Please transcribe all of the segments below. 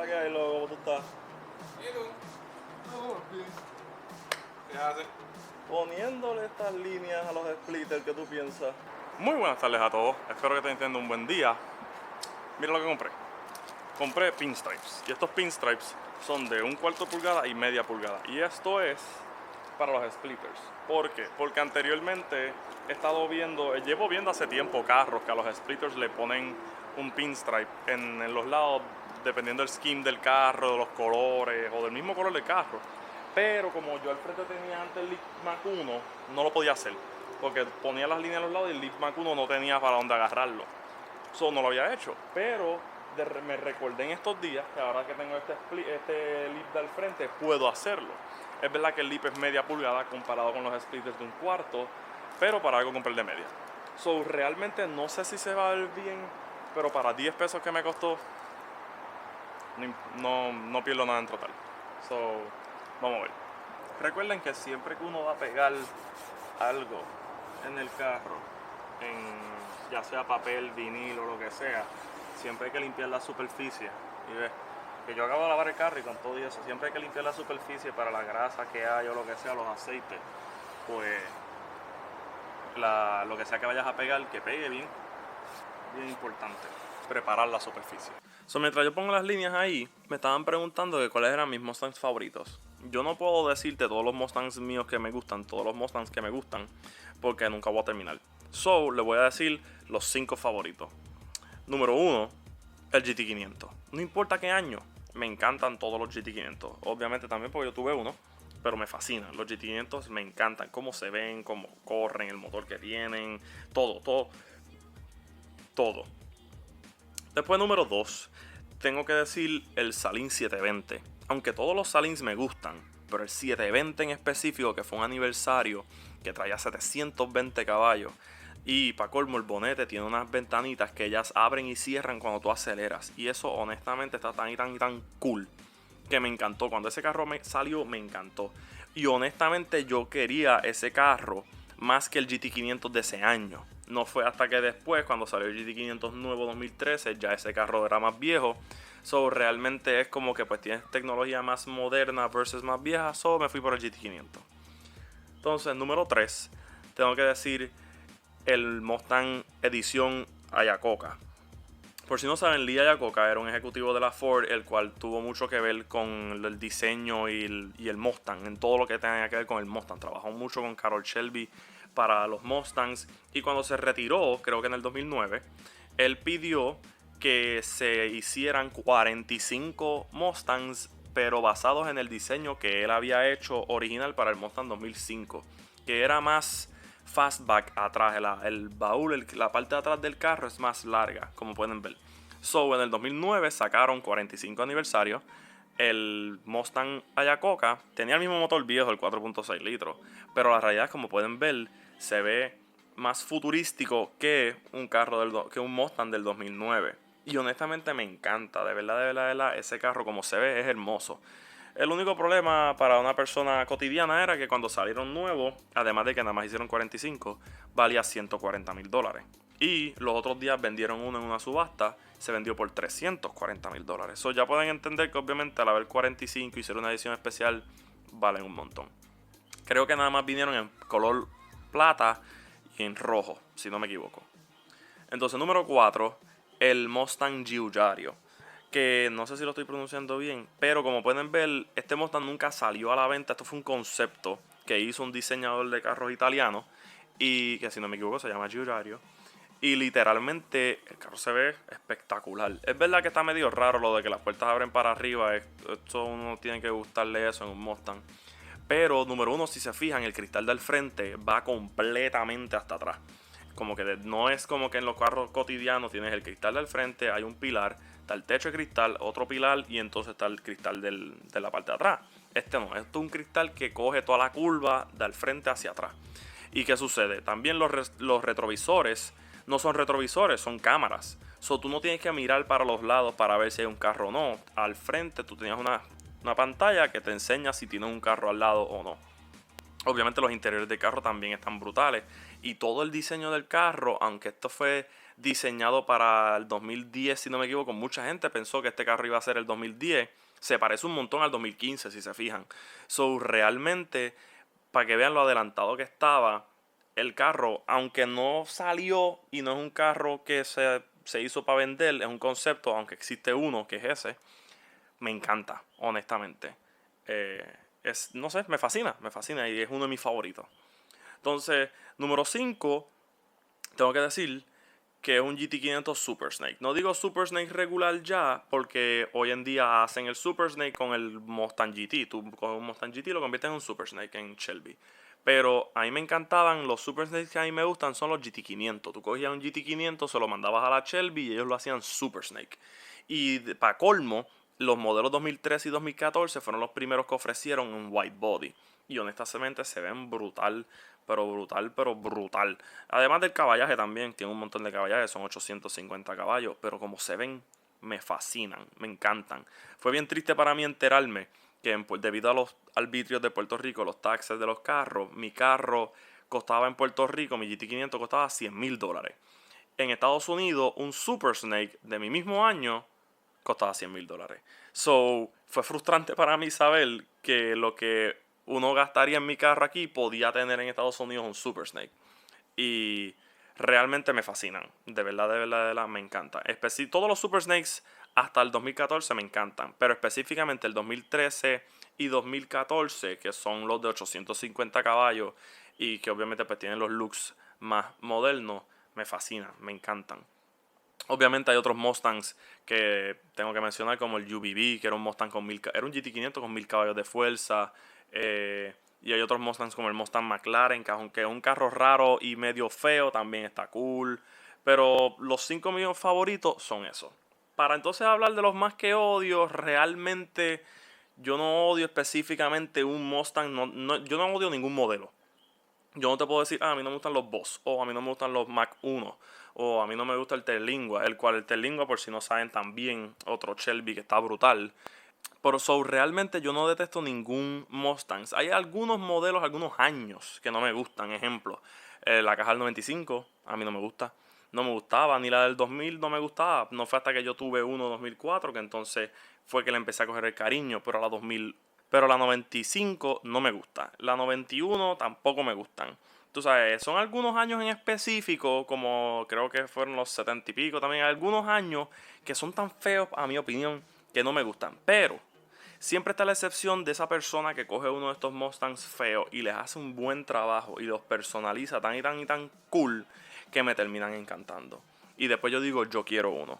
la que hay, loco? ¿Cómo tú estás? ¿Y tú? No, bien. ¿Qué haces? Poniéndole estas líneas a los splitters, ¿qué tú piensas? Muy buenas tardes a todos, espero que estén teniendo un buen día. Mira lo que compré. Compré pinstripes y estos pinstripes son de 1/4 pulgada y media pulgada. Y esto es para los splitters. ¿Por qué? Porque anteriormente llevo viendo hace tiempo carros que a los splitters le ponen un pinstripe en los lados, dependiendo del skin del carro, de los colores o del mismo color del carro. Pero como yo al frente tenía antes el Leaf Mac 1, no lo podía hacer. Porque ponía las líneas a los lados y el Leaf Mac 1 no tenía para dónde agarrarlo. Eso no lo había hecho. Pero me recordé en estos días que ahora que tengo este Leaf del frente, puedo hacerlo. Es verdad que el Leaf es media pulgada comparado con los splitters de 1/4, pero para algo compré el de media. So, realmente no sé si se va a ver bien, pero para 10 pesos que me costó, no pierdo nada en total. So, vamos a ver. Recuerden que siempre que uno va a pegar algo en el carro, ya sea papel, vinilo o lo que sea, siempre hay que limpiar la superficie. Y ves que yo acabo de lavar el carro y con todo eso, siempre hay que limpiar la superficie para la grasa que hay o lo que sea, los aceites. Pues lo que sea que vayas a pegar, que pegue bien, bien importante, preparar la superficie. So, mientras yo pongo las líneas ahí, me estaban preguntando que cuáles eran mis Mustangs favoritos. Yo no puedo decirte todos los Mustangs míos que me gustan, todos los Mustangs que me gustan, porque nunca voy a terminar. So, le voy a decir los 5 favoritos. Número 1, el GT500. No importa qué año, me encantan todos los GT500. Obviamente también porque yo tuve uno, pero me fascinan. Los GT500 me encantan, cómo se ven, cómo corren, el motor que tienen, todo. Después, número 2, tengo que decir el Saleen 720. Aunque todos los Saleens me gustan, pero el 720 en específico, que fue un aniversario que traía 720 caballos. Y para colmo, el bonete tiene unas ventanitas que ellas abren y cierran cuando tú aceleras. Y eso honestamente está tan cool que me encantó. Cuando ese carro salió, me encantó. Y honestamente yo quería ese carro más que el GT500 de ese año. No fue hasta que después, cuando salió el GT500 nuevo 2013, ya ese carro era más viejo. So, realmente es como que pues tienes tecnología más moderna versus más vieja. So, me fui por el GT500. Entonces, número 3, tengo que decir el Mustang edición Iacocca. Por si no saben, Lee Iacocca era un ejecutivo de la Ford, el cual tuvo mucho que ver con el diseño y el Mustang, en todo lo que tenía que ver con el Mustang. Trabajó mucho con Carroll Shelby para los Mustangs, y cuando se retiró, creo que en el 2009, él pidió que se hicieran 45 Mustangs, pero basados en el diseño que él había hecho original para el Mustang 2005, que era más fastback atrás, el baúl, la parte de atrás del carro es más larga, como pueden ver. So, en el 2009 sacaron 45 aniversario. El Mustang Iacocca tenía el mismo motor viejo, el 4.6 litros, pero la realidad, como pueden ver, se ve más futurístico que un Mustang del 2009. Y honestamente me encanta, de verdad, ese carro como se ve es hermoso. El único problema para una persona cotidiana era que cuando salieron nuevos, además de que nada más hicieron 45, valía $140,000. Y los otros días vendieron uno en una subasta, se vendió por $340,000. Eso ya pueden entender que obviamente al haber 45 y ser una edición especial, valen un montón. Creo que nada más vinieron en color plata y en rojo, si no me equivoco. Entonces, número 4, el Mustang Giugiaro, que no sé si lo estoy pronunciando bien, pero como pueden ver, este Mustang nunca salió a la venta. Esto fue un concepto que hizo un diseñador de carros italiano, y que si no me equivoco se llama Giugiaro. Y literalmente el carro se ve espectacular. Es verdad que está medio raro lo de que las puertas abren para arriba. Esto uno tiene que gustarle eso en un Mustang. Pero número 1, si se fijan, el cristal del frente va completamente hasta atrás. Como que no es como que en los carros cotidianos tienes el cristal del frente, hay un pilar, está el techo de cristal, otro pilar, y entonces está el cristal de la parte de atrás. Este no, esto es un cristal que coge toda la curva del frente hacia atrás. ¿Y qué sucede? También los retrovisores no son retrovisores, son cámaras. So, tú no tienes que mirar para los lados para ver si hay un carro o no. Al frente tú tenías una pantalla que te enseña si tienes un carro al lado o no. Obviamente los interiores del carro también están brutales. Y todo el diseño del carro, aunque esto fue diseñado para el 2010, si no me equivoco. Mucha gente pensó que este carro iba a ser el 2010. Se parece un montón al 2015, si se fijan. So, realmente, para que vean lo adelantado que estaba el carro, aunque no salió y no es un carro que se hizo para vender, es un concepto, aunque existe uno que es ese, me encanta, honestamente. No sé, me fascina y es uno de mis favoritos. Entonces, número 5, tengo que decir que es un GT500 Super Snake. No digo Super Snake regular ya, porque hoy en día hacen el Super Snake con el Mustang GT. Tú coges un Mustang GT y lo conviertes en un Super Snake en Shelby. Pero a mí me encantaban, los Super Snakes que a mí me gustan son los GT500. Tú cogías un GT500, se lo mandabas a la Shelby y ellos lo hacían Super Snake. Y para colmo, los modelos 2013 y 2014 fueron los primeros que ofrecieron un white body. Y honestamente se ven brutal, pero brutal. Además del caballaje también, tiene un montón de caballaje, son 850 caballos. Pero como se ven, me fascinan, me encantan. Fue bien triste para mí enterarme que debido a los arbitrios de Puerto Rico, los taxes de los carros, mi carro costaba en Puerto Rico, mi GT500 costaba $100,000. En Estados Unidos, un Super Snake de mi mismo año costaba $100,000. So, fue frustrante para mí saber que lo que uno gastaría en mi carro aquí podía tener en Estados Unidos un Super Snake. Y realmente me fascinan. De verdad, me encanta. Todos los Super Snakes hasta el 2014 me encantan. Pero específicamente el 2013 y 2014, que son los de 850 caballos y que obviamente pues tienen los looks más modernos, me fascinan, me encantan. Obviamente hay otros Mustangs que tengo que mencionar, como el UBB, que era un Mustang era un GT500 con 1000 caballos de fuerza. Y hay otros Mustangs como el Mustang McLaren, que aunque es un carro raro y medio feo, también está cool. Pero los 5 míos favoritos son esos. Para entonces hablar de los más que odio, realmente yo no odio específicamente un Mustang. Yo no odio ningún modelo. Yo no te puedo decir, a mí no me gustan los Boss, o a mí no me gustan los Mach 1, o a mí no me gusta el Terlingua, el Terlingua, por si no saben, también otro Shelby que está brutal. Pero realmente yo no detesto ningún Mustang. Hay algunos modelos, algunos años que no me gustan. Ejemplo, la caja del 95, a mí no me gusta. No me gustaba, ni la del 2000 no me gustaba. No fue hasta que yo tuve uno 2004 que entonces fue que le empecé a coger el cariño. Pero la 95 no me gusta. La 91 tampoco me gustan. Tú sabes, son algunos años en específico, como creo que fueron los 70 y pico también. Algunos años que son tan feos, a mi opinión, que no me gustan. Pero siempre está la excepción de esa persona que coge uno de estos Mustangs feos y les hace un buen trabajo y los personaliza tan y tan y tan cool que me terminan encantando. Y después yo digo, yo quiero uno.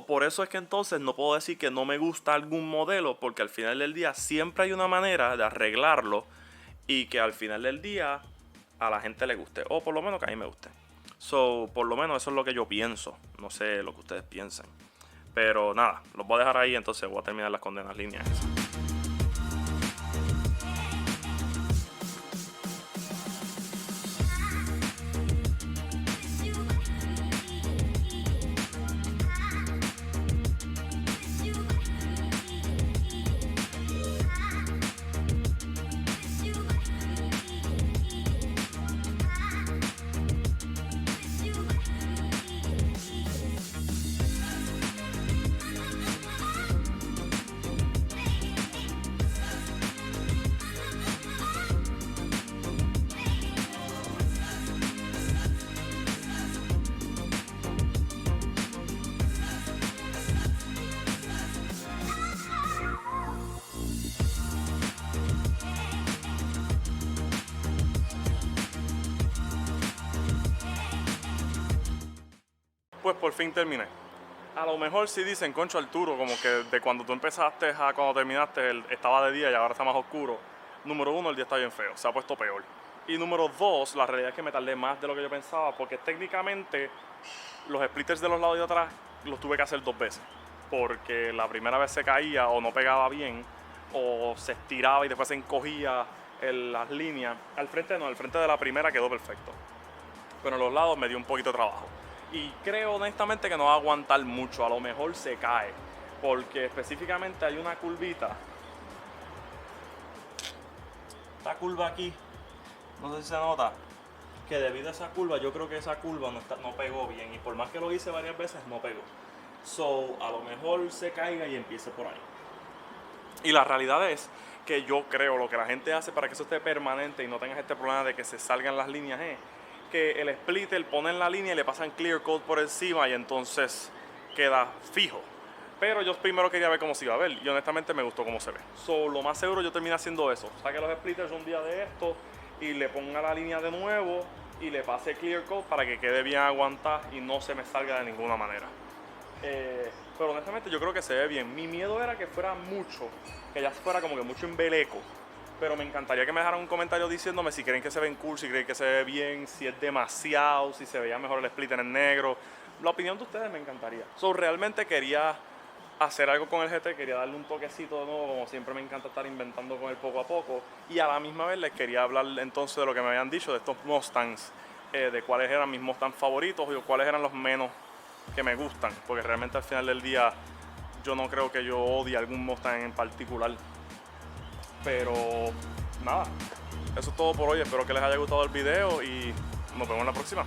Por eso es que entonces no puedo decir que no me gusta algún modelo, porque al final del día siempre hay una manera de arreglarlo y que al final del día a la gente le guste, o por lo menos que a mí me guste. Por lo menos eso es lo que yo pienso. No sé lo que ustedes piensen. Pero nada, los voy a dejar ahí, entonces voy a terminar las condenas líneas. Pues por fin terminé. A lo mejor sí dicen, concho Arturo, como que de cuando tú empezaste a cuando terminaste estaba de día y ahora está más oscuro. Número 1, el día está bien feo, se ha puesto peor. Y número 2, la realidad es que me tardé más de lo que yo pensaba, porque técnicamente los splitters de los lados de atrás los tuve que hacer 2 veces. Porque la primera vez se caía o no pegaba bien, o se estiraba y después se encogía las líneas. Al frente no, al frente de la primera quedó perfecto. Pero en los lados me dio un poquito de trabajo. Y creo honestamente que no va a aguantar mucho, a lo mejor se cae. Porque específicamente hay una curvita. Esta curva aquí, no sé si se nota, que debido a esa curva, yo creo que esa curva no pegó bien. Y por más que lo hice varias veces, no pegó. So, a lo mejor se caiga y empiece por ahí. Y la realidad es que yo creo lo que la gente hace para que eso esté permanente y no tengas este problema de que se salgan las líneas es que el splitter pone en la línea y le pasan clear coat por encima y entonces queda fijo. Pero yo primero quería ver cómo se iba a ver y honestamente me gustó cómo se ve. So, lo más seguro yo termine haciendo eso. Saque los splitters un día de esto y le ponga la línea de nuevo y le pase clear coat para que quede bien aguantada y no se me salga de ninguna manera. Pero honestamente yo creo que se ve bien. Mi miedo era que fuera mucho, que ya fuera como que mucho embeleco. Pero me encantaría que me dejaran un comentario diciéndome si creen que se ven cool, si creen que se ve bien, si es demasiado, si se veía mejor el splitter en negro. La opinión de ustedes me encantaría. So, realmente quería hacer algo con el GT, quería darle un toquecito de nuevo, como siempre me encanta estar inventando con él poco a poco. Y a la misma vez les quería hablar entonces de lo que me habían dicho de estos Mustangs, de cuáles eran mis Mustangs favoritos y cuáles eran los menos que me gustan, porque realmente al final del día yo no creo que yo odie algún Mustang en particular. Pero nada, eso es todo por hoy. Espero que les haya gustado el video y nos vemos en la próxima.